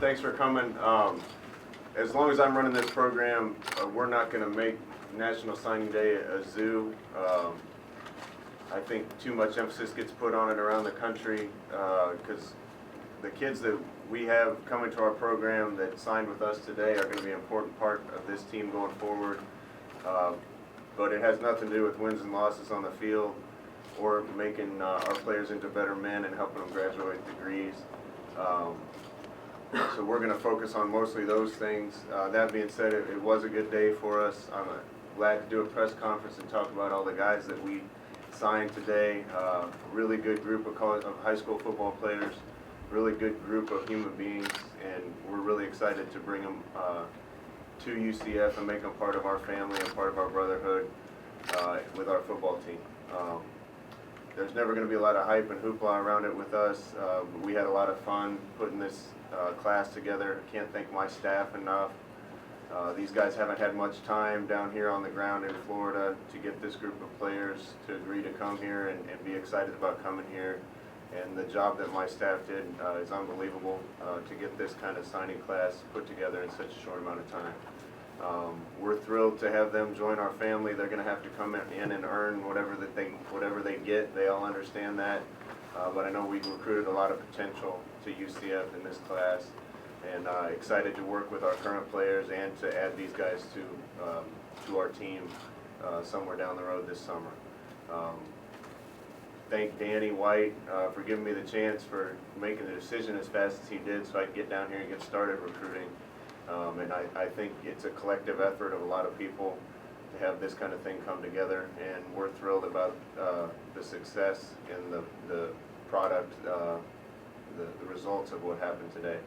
thanks for coming. As long as I'm running this program, we're not going to make National Signing Day a zoo. I think too much emphasis gets put on it around the country because the kids that we have coming to our program that signed with us today are going to be an important part of this team going forward. But it has nothing to do with wins and losses on the field or making our players into better men and helping them graduate degrees. So we're going to focus on mostly those things. That being said, it was a good day for us. I'm glad to do a press conference and talk about all the guys that we signed today. Really good group of high school football players, really good group of human beings, and we're really excited to bring them to UCF and make them part of our family and part of our brotherhood with our football team. There's never going to be a lot of hype and hoopla around it with us. We had a lot of fun putting this class together. I can't thank my staff enough. These guys haven't had much time down here on the ground in Florida to get this group of players to agree to come here and be excited about coming here. And the job that my staff did is unbelievable to get this kind of signing class put together in such a short amount of time. We're thrilled to have them join our family. They're going to have to come in and earn whatever they get. They all understand that. But I know we've recruited a lot of potential to UCF in this class, and excited to work with our current players and to add these guys to our team somewhere down the road this summer. Thank Danny White for giving me the chance for making the decision as fast as he did so I could get down here and get started recruiting. And I think it's a collective effort of a lot of people to have this kind of thing come together, and we're thrilled about the success and the product, the results of what happened today.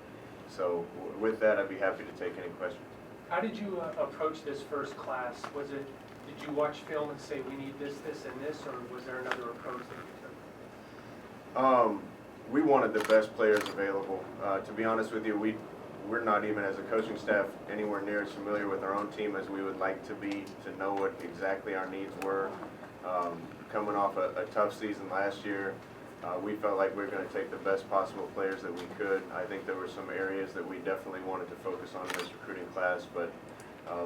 So with that, I'd be happy to take any questions. How did you approach this first class? Did you watch film and say we need this, this, and this, or was there another approach that you took? We wanted the best players available. To be honest with you, we're not even as a coaching staff anywhere near as familiar with our own team as we would like to be to know what exactly our needs were. Coming off a tough season last year, we felt like we were going to take the best possible players that we could. I think there were some areas that we definitely wanted to focus on in this recruiting class, but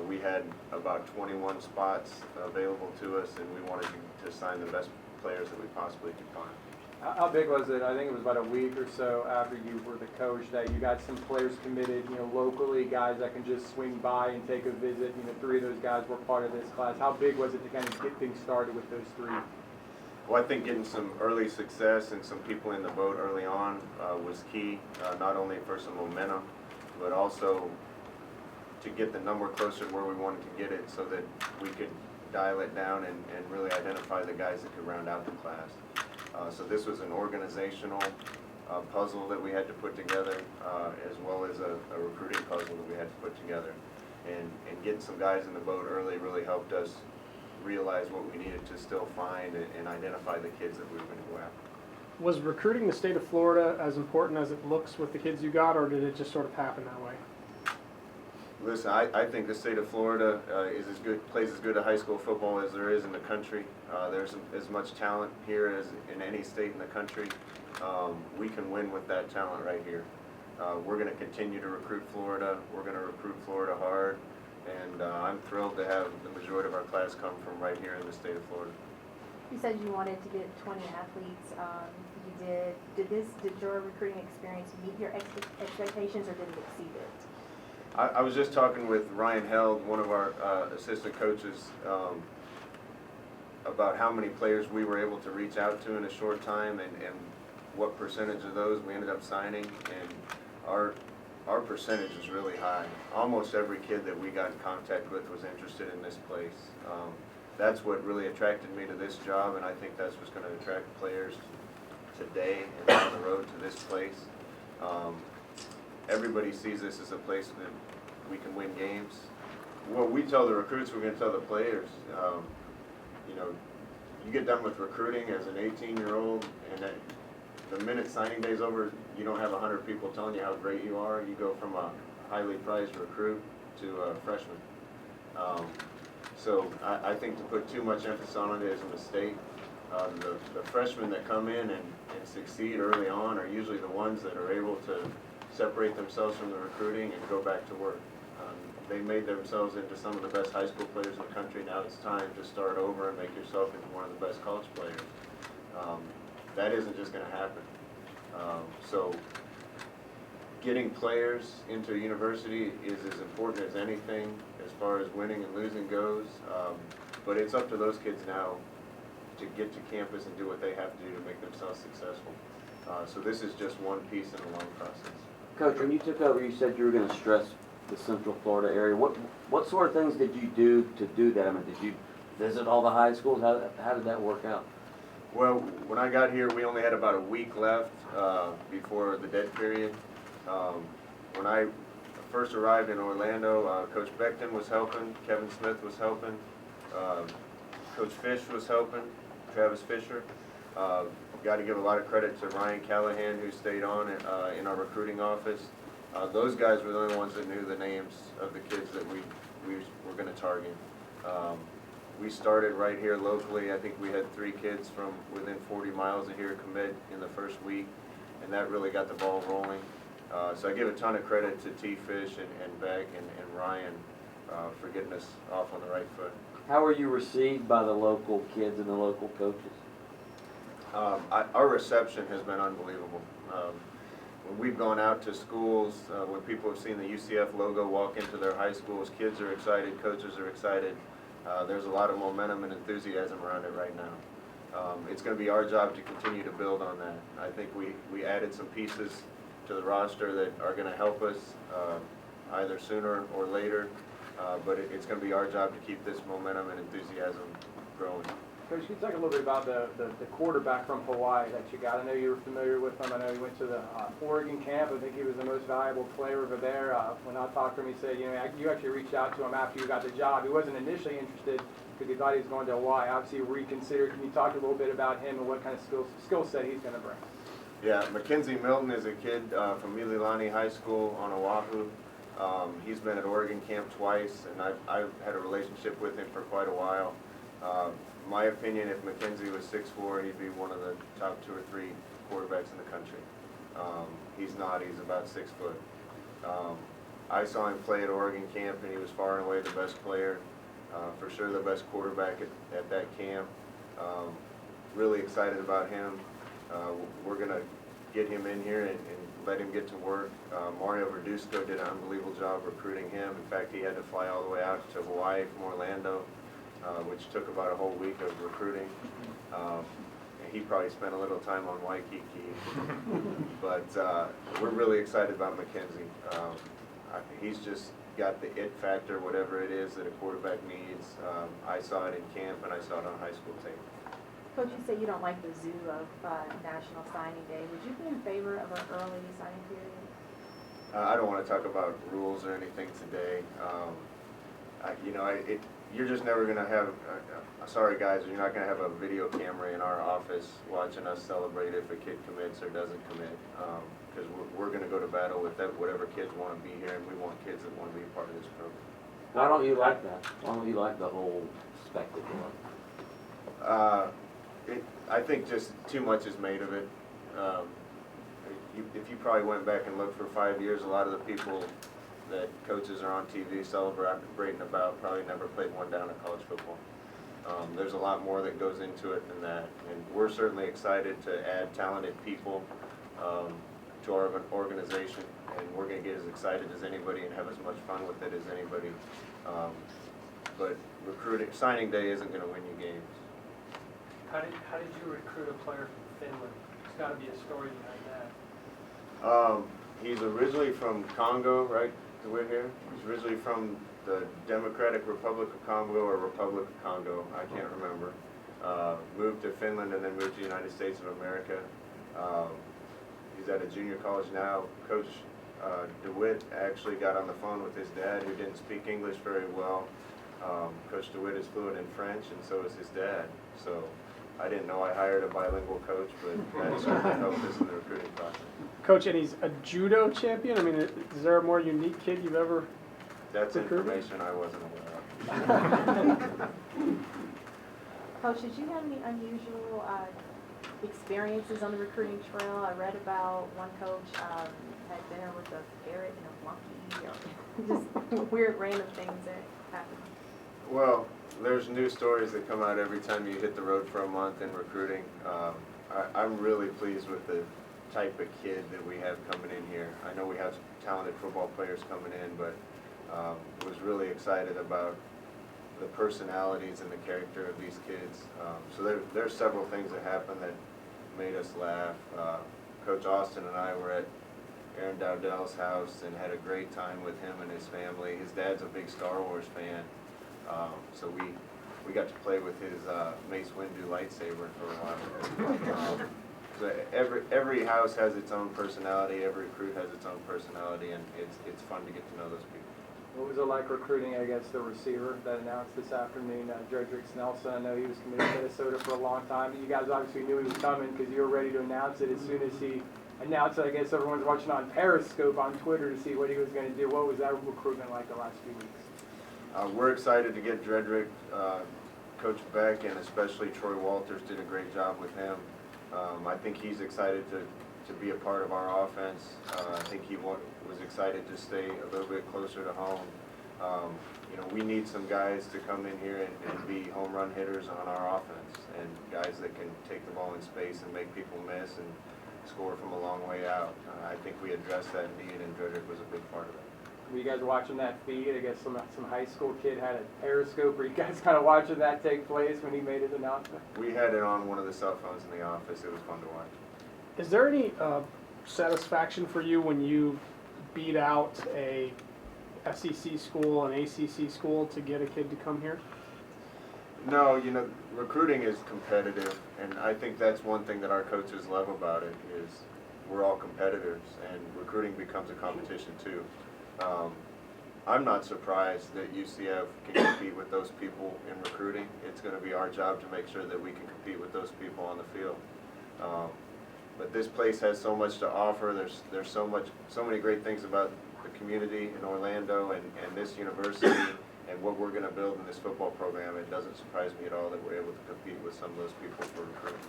we had about 21 spots available to us, and we wanted to sign the best players that we possibly could find. How big was it? I think it was about a week or so after you were the coach that you got some players committed, locally, guys that can just swing by and take a visit. 3 of those guys were part of this class. How big was it to kind of get things started with those 3? Well, I think getting some early success and some people in the boat early on was key, not only for some momentum, but also to get the number closer to where we wanted to get it so that we could dial it down and really identify the guys that could round out the class. So this was an organizational puzzle that we had to put together, as well as a recruiting puzzle that we had to put together. And getting some guys in the boat early really helped us realize what we needed to still find and identify the kids that we were going to go after. Was recruiting the state of Florida as important as it looks with the kids you got, or did it just sort of happen that way? Listen, I think the state of Florida plays as good a high school football as there is in the country. There's as much talent here as in any state in the country. We can win with that talent right here. We're going to continue to recruit Florida. We're going to recruit Florida hard. And I'm thrilled to have the majority of our class come from right here in the state of Florida. You said you wanted to get 20 athletes. You did. Did your recruiting experience meet your expectations, or did it exceed it? I was just talking with Ryan Held, one of our assistant coaches, about how many players we were able to reach out to in a short time and what percentage of those we ended up signing. And our percentage is really high. Almost every kid that we got in contact with was interested in this place. That's what really attracted me to this job, and I think that's what's going to attract players today and down the road to this place. Everybody sees this as a place that we can win games. What we tell the recruits, we're going to tell the players. You get done with recruiting as an 18-year-old, and the minute signing day's over, you don't have 100 people telling you how great you are. You go from a highly prized recruit to a freshman. So I think to put too much emphasis on it is a mistake. The freshmen that come in and succeed early on are usually the ones that are able to separate themselves from the recruiting and go back to work. They made themselves into some of the best high school players in the country. Now it's time to start over and make yourself into one of the best college players. That isn't just going to happen. So getting players into a university is as important as anything as far as winning and losing goes. But it's up to those kids now to get to campus and do what they have to do to make themselves successful. So this is just one piece in a long process. Coach, when you took over, you said you were going to stress the Central Florida area. What sort of things did you do to do that? I mean, did you visit all the high schools? How did that work out? Well, when I got here, we only had about a week left before the dead period. When I first arrived in Orlando, Coach Beckton was helping, Kevin Smith was helping, Coach Fish was helping, Travis Fisher. Got to give a lot of credit to Ryan Callahan, who stayed on in our recruiting office. Those guys were the only ones that knew the names of the kids that we were going to target. We started right here locally. I think we had 3 kids from within 40 miles of here commit in the first week, and that really got the ball rolling. So I give a ton of credit to T. Fish and Beck and Ryan for getting us off on the right foot. How were you received by the local kids and the local coaches? Our reception has been unbelievable. When we've gone out to schools, when people have seen the UCF logo walk into their high schools, kids are excited, coaches are excited. There's a lot of momentum and enthusiasm around it right now. It's going to be our job to continue to build on that. I think we added some pieces to the roster that are going to help us either sooner or later, but it's going to be our job to keep this momentum and enthusiasm growing. Coach, can you talk a little bit about the quarterback from Hawaii that you got? I know you were familiar with him. I know he went to the Oregon camp. I think he was the most valuable player over there. When I talked to him, he said, you actually reached out to him after you got the job. He wasn't initially interested because he thought he was going to Hawaii. Obviously, reconsidered. Can you talk a little bit about him and what kind of skill set he's going to bring? Yeah, Mackenzie Milton is a kid from Mililani High School on Oahu. He's been at Oregon camp twice, and I've had a relationship with him for quite a while. My opinion, if Mackenzie was 6'4", he'd be one of the top 2 or 3 quarterbacks in the country. He's not. He's about 6 foot. I saw him play at Oregon camp, and he was far and away the best player. For sure the best quarterback at that camp. Really excited about him. We're going to get him in here and let him get to work. Mario Verduzco did an unbelievable job recruiting him. In fact, he had to fly all the way out to Hawaii from Orlando, which took about a whole week of recruiting. He probably spent a little time on Waikiki. But we're really excited about Mackenzie. He's just got the it factor, whatever it is that a quarterback needs. I saw it in camp, and I saw it on high school tape. Coach, you say you don't like the zoo of National Signing Day. Would you be in favor of an early signing period? I don't want to talk about rules or anything today. You're just never going to have, sorry guys, you're not going to have a video camera in our office watching us celebrate if a kid commits or doesn't commit. Because we're going to go to battle with whatever kids want to be here, and we want kids that want to be a part of this program. Why don't you like that? Why don't you like the whole spectacle of it? I think just too much is made of it. If you probably went back and looked for 5 years, a lot of the people that coaches are on TV celebrating about probably never played one down in college football. There's a lot more that goes into it than that, and we're certainly excited to add talented people to our organization, and we're going to get as excited as anybody and have as much fun with it as anybody. But signing day isn't going to win you games. How did you recruit a player from Finland? There's got to be a story behind that. He's originally from Congo, right? We're here. He's originally from the Democratic Republic of Congo or Republic of Congo. I can't remember. Moved to Finland and then moved to the United States of America. He's at a junior college now. Coach DeWitt actually got on the phone with his dad, who didn't speak English very well. Coach DeWitt is fluent in French, and so is his dad. So I didn't know I hired a bilingual coach, but that certainly helped us in the recruiting process. Coach, and he's a judo champion? I mean, is there a more unique kid you've ever That's recruited? information I wasn't aware of. Coach, did you have any unusual experiences on the recruiting trail? I read about one coach had dinner with a parrot and a monkey, or just weird random things that happen? Well, there's new stories that come out every time you hit the road for a month in recruiting. I'm really pleased with the type of kid that we have coming in here. I know we have talented football players coming in, but was really excited about the personalities and the character of these kids. So there's several things that happened that made us laugh. Coach Austin and I were at Aaron Dowdell's house and had a great time with him and his family. His dad's a big Star Wars fan, so we got to play with his Mace Windu lightsaber for a while. So every house has its own personality, every recruit has its own personality, and it's fun to get to know those people. What was it like recruiting, I guess, the receiver that announced this afternoon, Dredrick Snelson? I know he was committed to Minnesota for a long time. You guys obviously knew he was coming because you were ready to announce it as soon as he announced it. I guess everyone's watching on Periscope on Twitter to see what he was going to do. What was that recruitment like the last few weeks? We're excited to get Dredrick. Coach Beck and especially Troy Walters did a great job with him. I think he's excited to be a part of our offense. I think he was excited to stay a little bit closer to home. You know, we need some guys to come in here and be home run hitters on our offense, and guys that can take the ball in space and make people miss and score from a long way out. I think we addressed that need, and Dredrick was a big part of it. Were you guys watching that feed? I guess some high school kid had a Periscope. Were you guys kind of watching that take place when he made his announcement? We had it on one of the cell phones in the office. It was fun to watch. Is there any satisfaction for you when you beat out a SEC school, an ACC school to get a kid to come here? No, you know, recruiting is competitive, and I think that's one thing that our coaches love about it is we're all competitors, and recruiting becomes a competition too. I'm not surprised that UCF can compete with those people in recruiting. It's going to be our job to make sure that we can compete with those people on the field. But this place has so much to offer. There's so many great things about the community in Orlando and this university and what we're going to build in this football program. It doesn't surprise me at all that we're able to compete with some of those people for recruiting.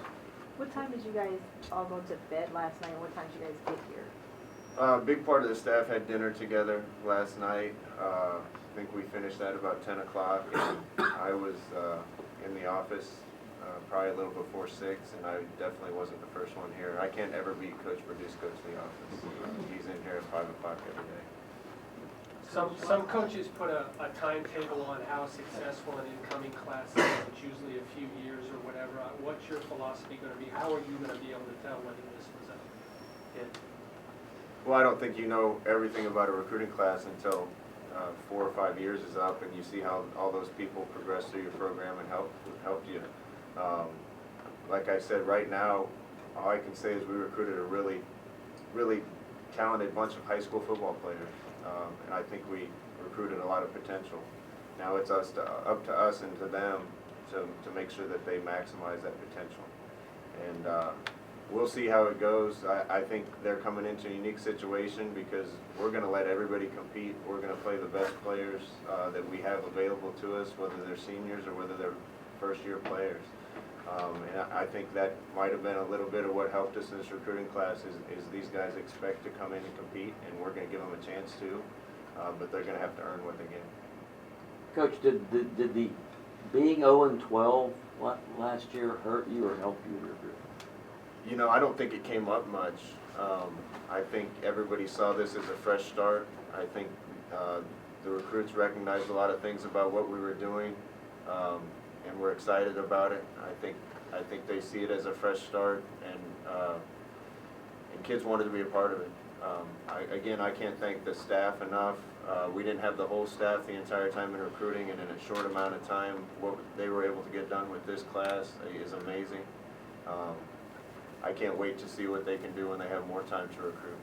What time did you guys all go to bed last night, and what time did you guys get here? A big part of the staff had dinner together last night. I think we finished that about 10 o'clock. I was in the office probably a little before 6, and I definitely wasn't the first one here. I can't ever beat Coach Berdusco to the office. He's in here at 5 o'clock every day. Some coaches put a timetable on how successful an incoming class is. It's usually a few years or whatever. What's your philosophy going to be? How are you going to be able to tell whether this was a hit? Well, I don't think you know everything about a recruiting class until 4 or 5 years is up, and you see how all those people progress through your program and helped you. Like I said, right now, all I can say is we recruited a really, really talented bunch of high school football players, and I think we recruited a lot of potential. Now it's up to us and to them to make sure that they maximize that potential. And we'll see how it goes. I think they're coming into a unique situation because we're going to let everybody compete. We're going to play the best players that we have available to us, whether they're seniors or whether they're first-year players. And I think that might have been a little bit of what helped us in this recruiting class is these guys expect to come in and compete, and we're going to give them a chance to, but they're going to have to earn what they get. Coach, did the being 0-12 last year hurt you or help you in your group? You know, I don't think it came up much. I think everybody saw this as a fresh start. I think the recruits recognized a lot of things about what we were doing, and we're excited about it. I think they see it as a fresh start, and kids wanted to be a part of it. I can't thank the staff enough. We didn't have the whole staff the entire time in recruiting, and in a short amount of time, what they were able to get done with this class is amazing. I can't wait to see what they can do when they have more time to recruit.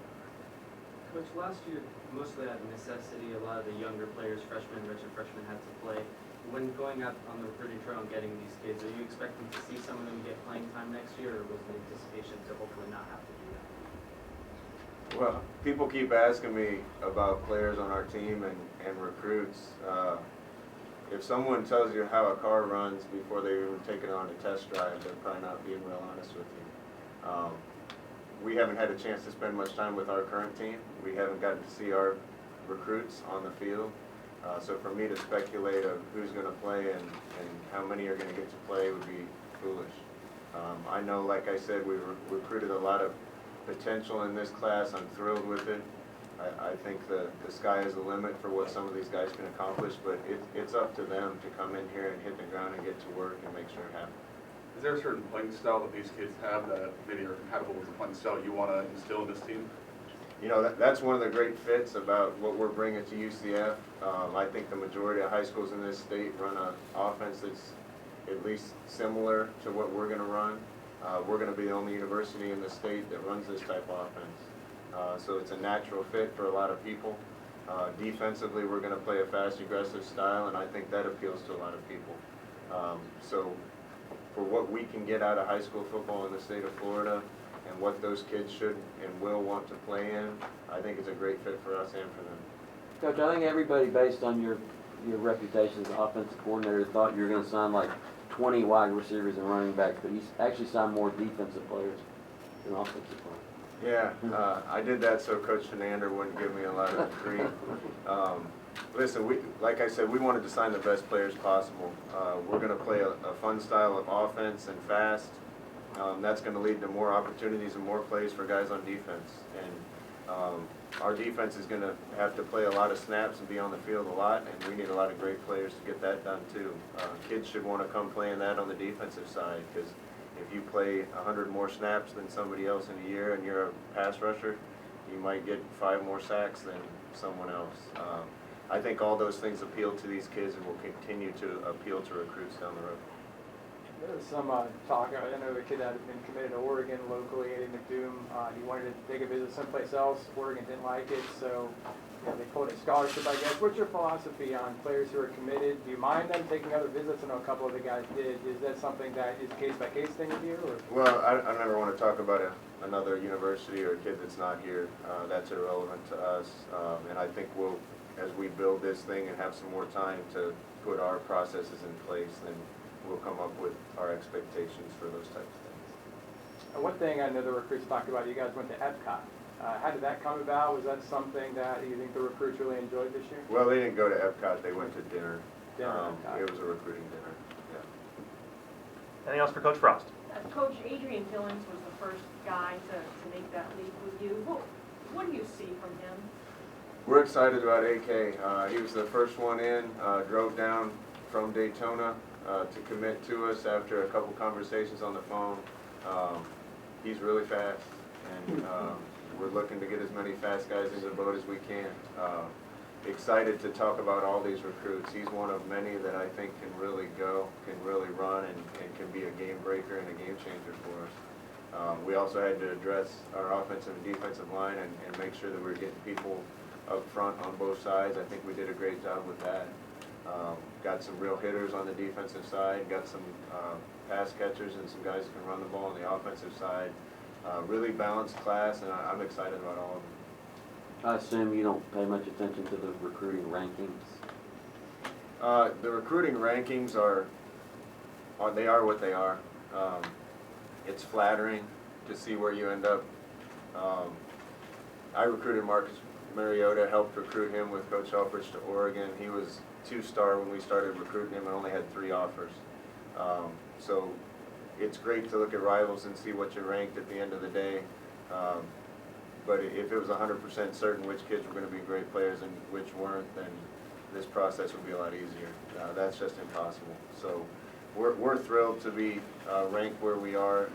Coach, last year, mostly out of necessity, a lot of the younger players, freshmen, redshirt freshmen, had to play. When going out on the recruiting trail and getting these kids, are you expecting to see some of them get playing time next year, or was the anticipation to hopefully not have to do that? Well, people keep asking me about players on our team and recruits. If someone tells you how a car runs before they even take it on a test drive, they're probably not being real honest with you. we haven't had a chance to spend much time with our current team. We haven't gotten to see our recruits on the field. So for me to speculate of who's going to play and how many are going to get to play would be foolish. I know, like I said, we recruited a lot of potential in this class. I'm thrilled with it. I think the sky is the limit for what some of these guys can accomplish, but it's up to them to come in here and hit the ground and get to work and make sure it happens. Is there a certain playing style that these kids have that maybe are compatible with the playing style you want to instill in this team? You know, that's one of the great fits about what we're bringing to UCF. I think the majority of high schools in this state run an offense that's at least similar to what we're going to run. We're going to be the only university in the state that runs this type of offense. So it's a natural fit for a lot of people. Defensively, we're going to play a fast, aggressive style, and I think that appeals to a lot of people. So for what we can get out of high school football in the state of Florida and what those kids should and will want to play in, I think it's a great fit for us and for them. Coach, I think everybody, based on your reputation as an offensive coordinator, thought you were going to sign like 20 wide receivers and running backs, but you actually signed more defensive players than offensive players. Yeah, I did that so Coach Shenander wouldn't give me a lot of grief. Listen, like I said, we wanted to sign the best players possible. We're going to play a fun style of offense and fast. That's going to lead to more opportunities and more plays for guys on defense. And our defense is going to have to play a lot of snaps and be on the field a lot, and we need a lot of great players to get that done too. Kids should want to come playing that on the defensive side, because if you play 100 more snaps than somebody else in a year and you're a pass rusher, you might get 5 more sacks than someone else. I think all those things appeal to these kids and will continue to appeal to recruits down the road. There was some talk, I know the kid that had been committed to Oregon locally, Eddie McDoom. He wanted to take a visit someplace else. Oregon didn't like it, so they pulled a scholarship, I guess. What's your philosophy on players who are committed? Do you mind them taking other visits? I know a couple of the guys did. Is that something that is a case-by-case thing with you? Or? Well, I never want to talk about another university or a kid that's not here. That's irrelevant to us. And I think as we build this thing and have some more time to put our processes in place, then we'll come up with our expectations for those types of things. One thing I know the recruits talked about, you guys went to Epcot. How did that come about? Was that something that you think the recruits really enjoyed this year? Well, they didn't go to Epcot. They went to dinner. Epcot. It was a recruiting dinner. Yeah. Anything else for Coach Frost? Coach, Adrian Fillings was the first guy to make that leap with you. What do you see from him? We're excited about AK. He was the first one in, drove down from Daytona to commit to us after a couple conversations on the phone. He's really fast, and we're looking to get as many fast guys into the boat as we can. Excited to talk about all these recruits. He's one of many that I think can really go, can really run, and can be a game breaker and a game changer for us. We also had to address our offensive and defensive line and make sure that we're getting people up front on both sides. I think we did a great job with that. Got some real hitters on the defensive side, got some pass catchers and some guys who can run the ball on the offensive side. Really balanced class, and I'm excited about all of them. I assume you don't pay much attention to the recruiting rankings. The recruiting rankings are what they are. It's flattering to see where you end up. I recruited Marcus Mariota, helped recruit him with Coach Helfrich to Oregon. He was 2-star when we started recruiting him and only had 3 offers. So it's great to look at rivals and see what you're ranked at the end of the day. But if it was 100% certain which kids were going to be great players and which weren't, then this process would be a lot easier. That's just impossible. So we're thrilled to be ranked where we are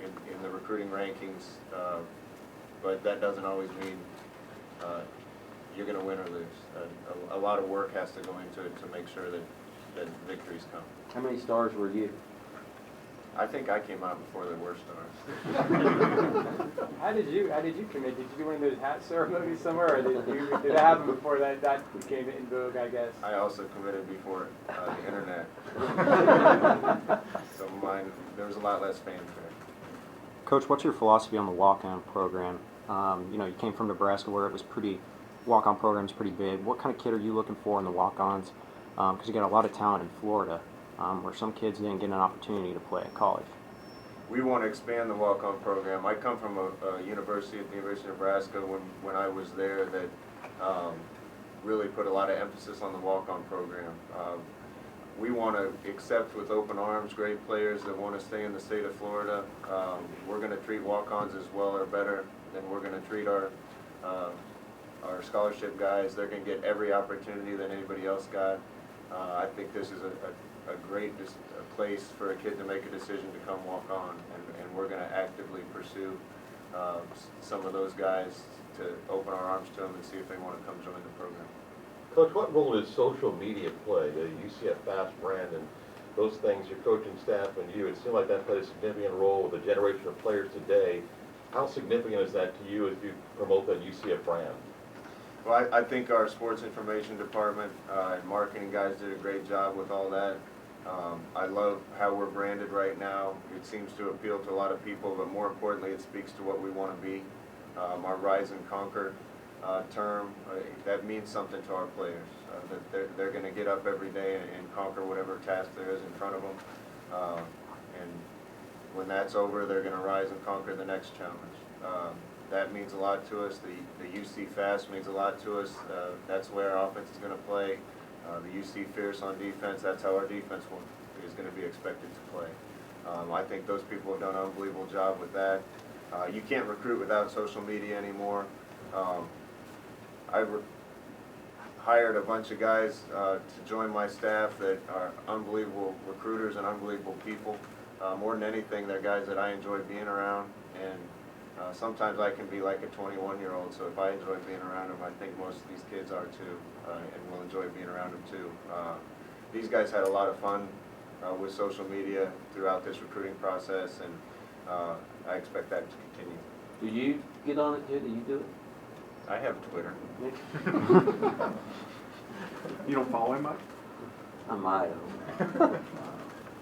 in the recruiting rankings, but that doesn't always mean you're going to win or lose. A lot of work has to go into it to make sure that victories come. How many stars were you? I think I came out before there were stars. How did you commit? Did you do one of those hat ceremonies somewhere, or did that happen before that became in vogue, I guess? I also committed before the internet. So there was a lot less fanfare. Coach, what's your philosophy on the walk-on program? You came from Nebraska where it was walk-on program's pretty big. What kind of kid are you looking for in the walk-ons? Because you got a lot of talent in Florida, where some kids didn't get an opportunity to play at college. we want to expand the walk-on program. I come from a university at the University of Nebraska when I was there that really put a lot of emphasis on the walk-on program. We want to accept with open arms great players that want to stay in the state of Florida. We're going to treat walk-ons as well or better than we're going to treat our scholarship guys. They're going to get every opportunity that anybody else got. I think this is a great place for a kid to make a decision to come walk on, and we're going to actively pursue some of those guys to open our arms to them and see if they want to come join the program. Coach, what role does social media play, the UCF Fast brand and those things, your coaching staff and you? It seemed like that played a significant role with the generation of players today. How significant is that to you as you promote that UCF brand? Well, I think our sports information department and marketing guys did a great job with all that. I love how we're branded right now. It seems to appeal to a lot of people, but more importantly, it speaks to what we want to be. Our Rise and Conquer term, that means something to our players, that they're going to get up every day and conquer whatever task there is in front of them. And when that's over, they're going to rise and conquer the next challenge. That means a lot to us. The UC Fast means a lot to us. That's where our offense is going to play. The UC Fierce on defense, that's how our defense is going to be expected to play. I think those people have done an unbelievable job with that. You can't recruit without social media anymore. I hired a bunch of guys to join my staff that are unbelievable recruiters and unbelievable people. More than anything, they're guys that I enjoy being around, and sometimes I can be like a 21-year-old, so if I enjoy being around them, I think most of these kids are too, and will enjoy being around them too. These guys had a lot of fun with social media throughout this recruiting process, and I expect that to continue. Do you get on it too? Do you do it? I have Twitter. You don't follow him, Mike? I might have.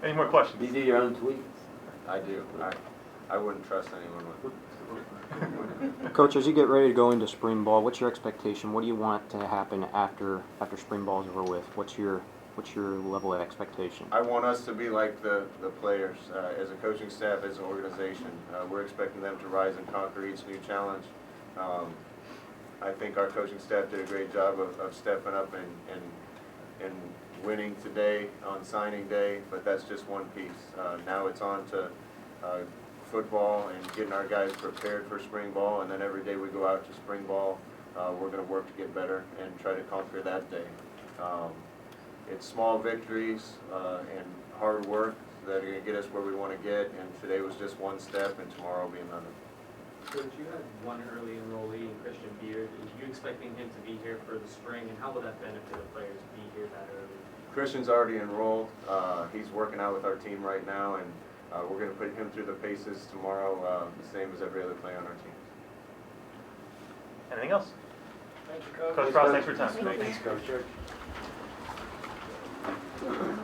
Any more questions? Do you do your own tweets? I do. I wouldn't trust anyone with Coach, as you get ready to go into spring ball, what's your expectation? What do you want to happen after spring ball is over with? What's your level of expectation? I want us to be like the players. As a coaching staff, as an organization, we're expecting them to rise and conquer each new challenge. I think our coaching staff did a great job of stepping up and winning today on signing day, but that's just one piece. Now it's on to football and getting our guys prepared for spring ball, and then every day we go out to spring ball, we're going to work to get better and try to conquer that day. It's small victories and hard work that are going to get us where we want to get, and today was just one step, and tomorrow will be another. Coach, you had one early enrollee in Christian Beard. Are you expecting him to be here for the spring, and how will that benefit the players to be here that early? Christian's already enrolled. He's working out with our team right now, and we're going to put him through the paces tomorrow, the same as every other player on our team. Anything else? Thank you, Coach. Coach Frost, thanks for your time. Thank you. Thanks, Coach.